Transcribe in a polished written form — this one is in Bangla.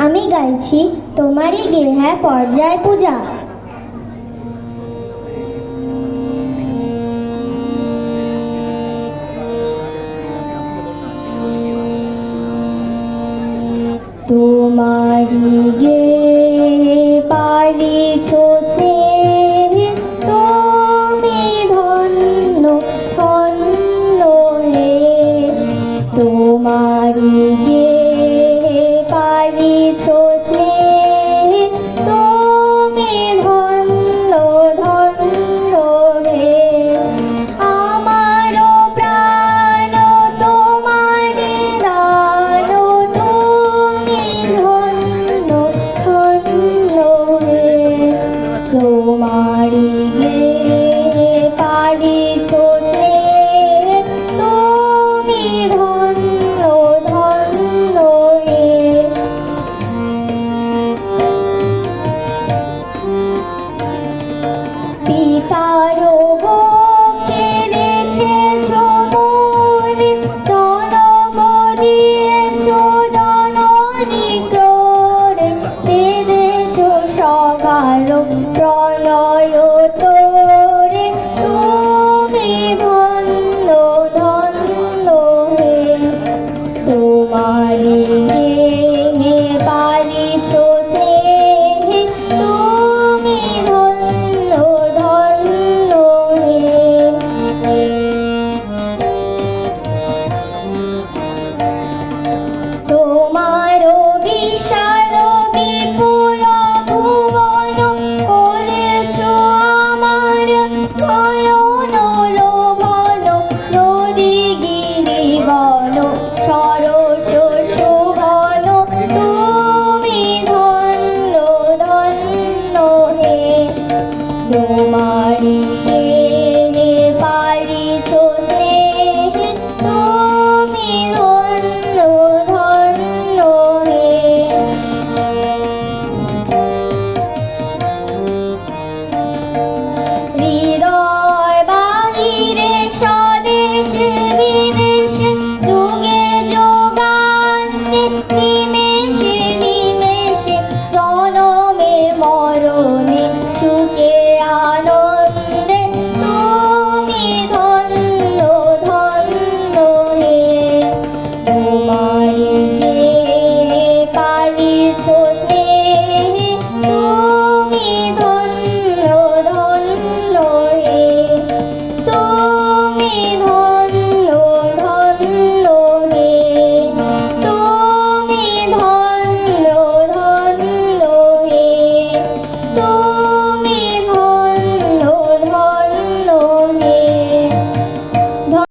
আমি গাইছি তোমারই গৃহে পর্যায় পূজা। তোমারি গে পারিছ স্নেহ, তুমি ধন্য ধন্য হে। তোমারি গে পারিছ স্নেহ, তুমি ধন্য ধন্য হে। আমার প্রাণ তোমারি দান, তুমি ধন্য ধন্য হে। তোমারি গে পারিছ স্নেহ, তুমি ধন্য ধন্য হে। পিতার বুকে রেখেছ মন, জনম দিয়েছ জননী